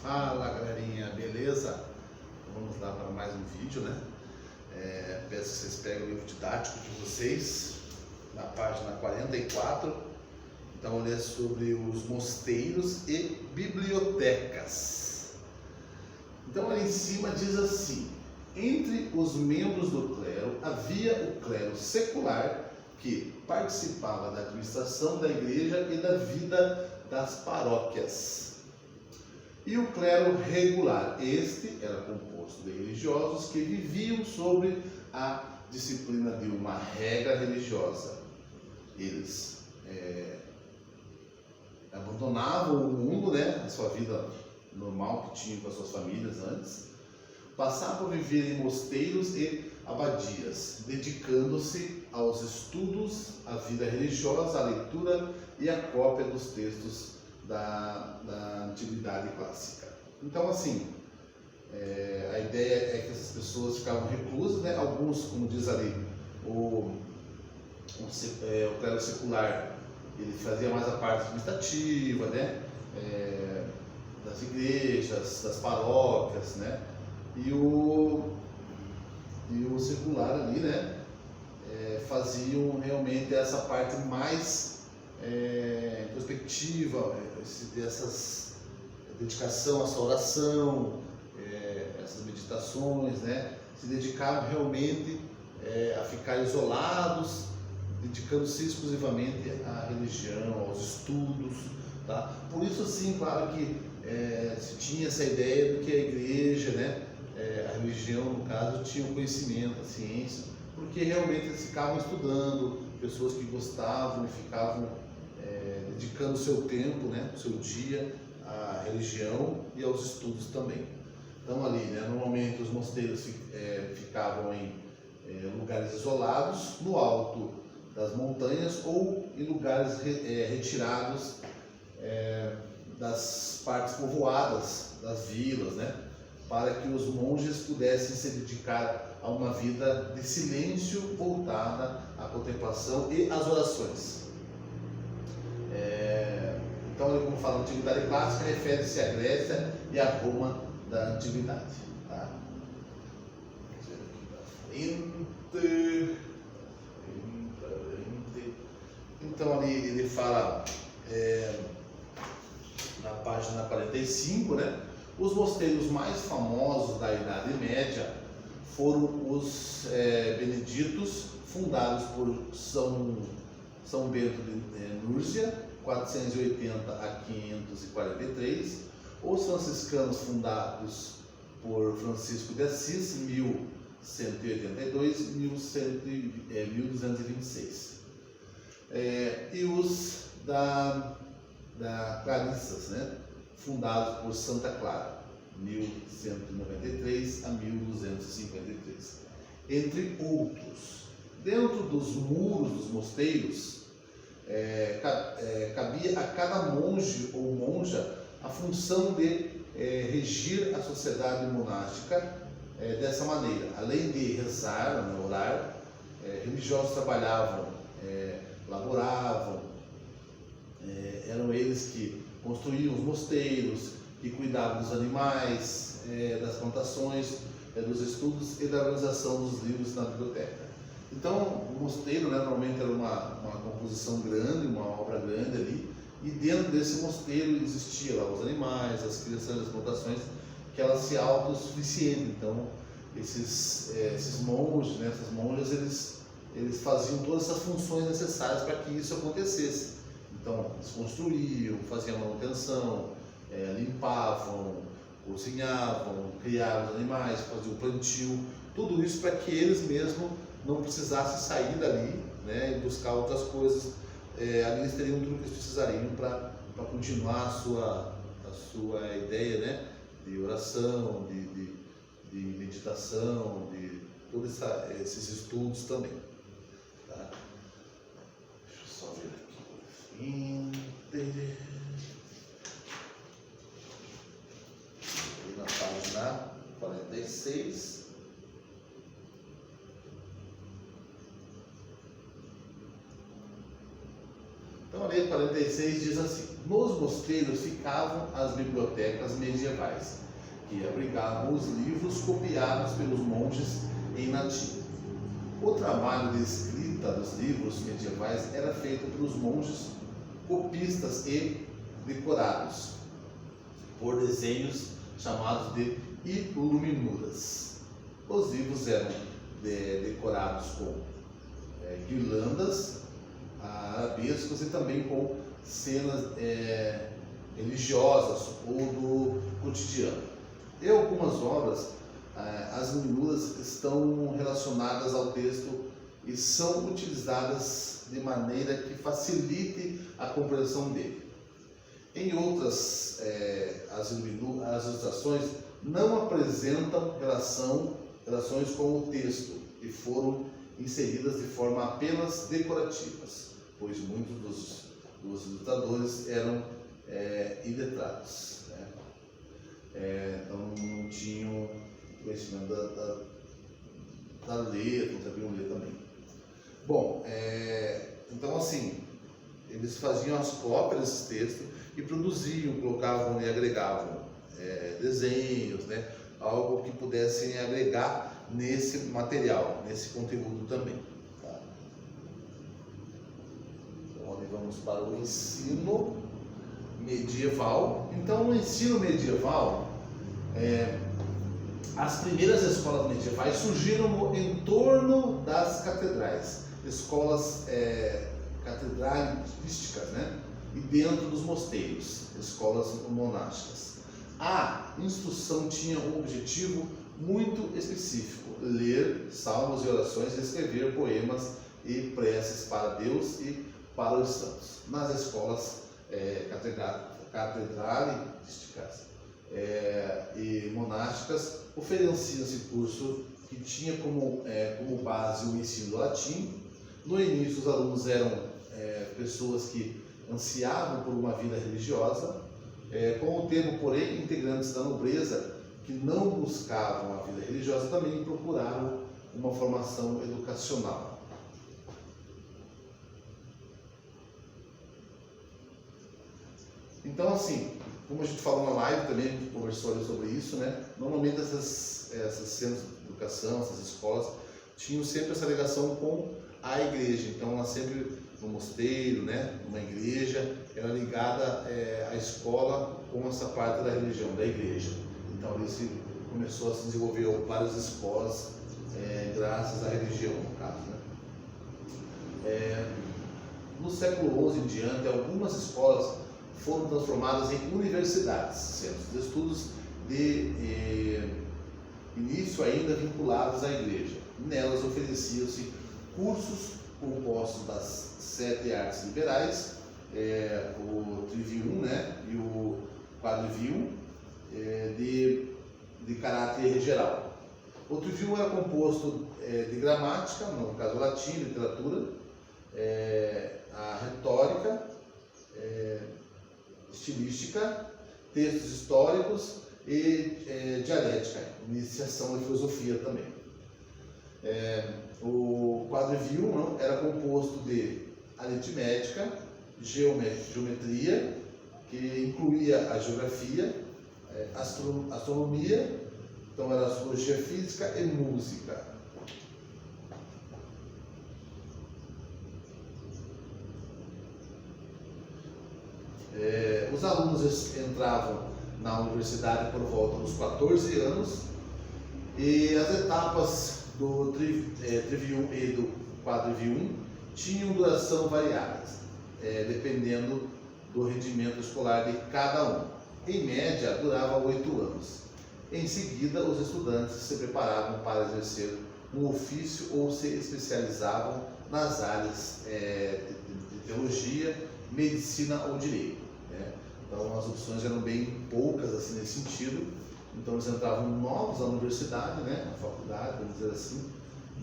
Fala galerinha, beleza? Vamos lá para mais um vídeo, né? Peço que vocês peguem o livro didático de vocês, na página 44. Então, ele é sobre os mosteiros e bibliotecas. Então, ali em cima diz assim: entre os membros do clero havia o clero secular, que participava da administração da igreja e da vida das paróquias. E o clero regular, este era composto de religiosos que viviam sobre a disciplina de uma regra religiosa. Eles abandonavam o mundo, né, a sua vida normal que tinham com as suas famílias antes, passavam a viver em mosteiros e abadias, dedicando-se aos estudos, à vida religiosa, à leitura e à cópia dos textos da antiguidade clássica. Então, assim, a ideia é que essas pessoas ficavam reclusas, né? Alguns, como diz ali, o clero secular, ele fazia mais a parte administrativa, né? Das igrejas, das paróquias, né? E o secular ali, né? Faziam realmente essa parte mais introspectiva, dessas dedicação à sua oração, essas meditações, né? Se dedicavam realmente a ficar isolados, dedicando-se exclusivamente à religião, aos estudos, tá? Por isso, assim, claro que se tinha essa ideia de que a igreja, né, a religião, no caso, tinha o conhecimento, a ciência, porque realmente eles ficavam estudando, pessoas que gostavam e ficavam dedicando o seu tempo, né, o seu dia à religião e aos estudos também. Então ali, né, normalmente os mosteiros ficavam em lugares isolados, no alto das montanhas ou em lugares retirados das partes povoadas das vilas, né, para que os monges pudessem se dedicar a uma vida de silêncio voltada à contemplação e às orações. Então, como fala a antiguidade clássica, refere-se à Grécia e à Roma da antiguidade. Tá? Então, ali ele fala na página 45, né? Os mosteiros mais famosos da Idade Média foram os beneditos, fundados por São Bento de Núrcia, 480 a 543, os franciscanos, fundados por Francisco de Assis, 1182 e 1226, e os da Clarissas, né, fundados por Santa Clara, 1193 a 1253, entre outros. Dentro dos muros dos mosteiros, cabia a cada monge ou monja a função de regir a sociedade monástica dessa maneira. Além de rezar, né, orar, religiosos trabalhavam, laboravam, eram eles que construíam os mosteiros, que cuidavam dos animais, das plantações, dos estudos e da organização dos livros na biblioteca. Então, o mosteiro, né, normalmente era uma composição grande, uma obra grande ali, e dentro desse mosteiro existia lá os animais, as criações, as plantações, que elas se autossuficientes. Então, esses monges, né, essas monjas, eles faziam todas essas funções necessárias para que isso acontecesse. Então, eles construíam, faziam manutenção, limpavam, cozinhavam, criavam os animais, faziam o plantio, tudo isso para que eles mesmos não precisassem sair dali, né, e buscar outras coisas. Ali eles teriam tudo que eles precisariam para continuar a sua ideia, né, de oração, de meditação, de todos esses estudos também. Tá? Deixa eu só ver aqui. Na página 46. Então ali 46 diz assim: nos mosteiros ficavam as bibliotecas medievais, que abrigavam os livros copiados pelos monges em latim. O trabalho de escrita dos livros medievais era feito pelos monges copistas e decorados por desenhos chamados de iluminuras. Os livros eram decorados com guirlandas, arabescos e também com cenas religiosas ou do cotidiano. Em algumas obras, as iluminuras estão relacionadas ao texto e são utilizadas de maneira que facilite a compreensão dele. Em outras, as ilustrações não apresentam relações com o texto e foram inseridas de forma apenas decorativas, pois muitos dos ilustradores eram iletrados, né? Então não tinham conhecimento da letra, não sabiam ler também. Bom, então assim, eles faziam as cópias desses textos e produziam, colocavam e agregavam desenhos, né? Algo que pudessem agregar nesse material, nesse conteúdo também. Tá? Então, vamos para o ensino medieval. Então, no ensino medieval, as primeiras escolas medievais surgiram no entorno das catedrais, escolas catedralísticas, né? E dentro dos mosteiros, escolas monásticas. A instrução tinha um objetivo muito específico: ler salmos e orações, escrever poemas e preces para Deus e para os santos. Nas escolas catedralísticas e monásticas, oferecia-se curso que tinha como base o ensino do latim. No início, os alunos eram pessoas que ansiavam por uma vida religiosa. Com o tempo, porém, integrantes da nobreza que não buscavam a vida religiosa também procuraram uma formação educacional. Então, assim, como a gente falou na live também, a gente conversou ali sobre isso, né? Normalmente essas centros de educação, essas escolas, tinham sempre essa ligação com a igreja. Então, ela sempre no mosteiro, né? Numa igreja, era ligada à escola com essa parte da religião, da igreja. Então, ali começou a se desenvolver várias escolas, graças à religião, no caso, né? No século XI em diante, algumas escolas foram transformadas em universidades, centros de estudos de início ainda vinculados à igreja. Nelas ofereciam-se cursos compostos das 7 artes liberais, o trivium, né, e o quadrivium, de caráter geral. O trivium era composto de gramática, no caso latim, literatura, a retórica, estilística, textos históricos e dialética, iniciação à filosofia também. O quadrivium era composto de aritmética, geometria, que incluía a geografia, astronomia, então era astrologia física e música. Os alunos entravam na universidade por volta dos 14 anos e as etapas do trivium e do quadrivium tinham duração variadas, dependendo do rendimento escolar de cada um. Em média, durava 8 anos. Em seguida, os estudantes se preparavam para exercer um ofício ou se especializavam nas áreas de teologia, medicina ou direito, né? Então, as opções eram bem poucas assim nesse sentido. Então, eles entravam novos na universidade, né, na faculdade, vamos dizer assim,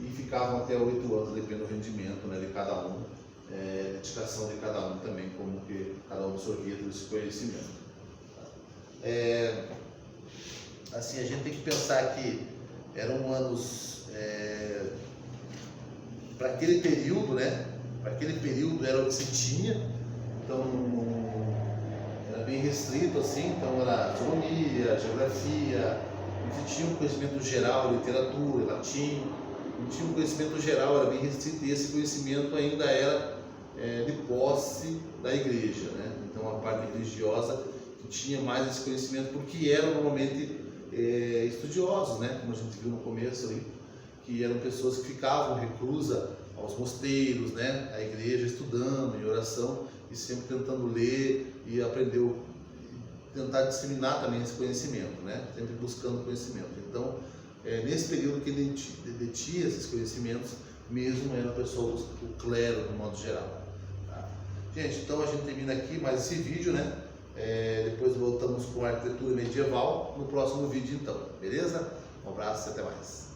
e ficavam até 8 anos, dependendo do rendimento, né, de cada um, dedicação de cada um também, como que cada um absorvia todo esse conhecimento. Assim, a gente tem que pensar que eram anos, para aquele período, né, para aquele período era o que se tinha, então era bem restrito assim, então era astronomia, geografia, você tinha um conhecimento geral, literatura, latim, não tinha um conhecimento geral, era bem restrito, e esse conhecimento ainda era de posse da igreja, né? Então a parte religiosa que tinha mais esse conhecimento, porque eram normalmente estudiosos, né? Como a gente viu no começo ali, que eram pessoas que ficavam reclusas aos mosteiros, né? A igreja, estudando em oração e sempre tentando ler e aprender, tentar disseminar também esse conhecimento, né? Sempre buscando conhecimento. Então, nesse período que ele detinha esses conhecimentos, mesmo era a pessoa, o clero, no modo geral. Tá? Gente, então a gente termina aqui mais esse vídeo, né? Depois voltamos com a arquitetura medieval no próximo vídeo, então, beleza? Um abraço e até mais.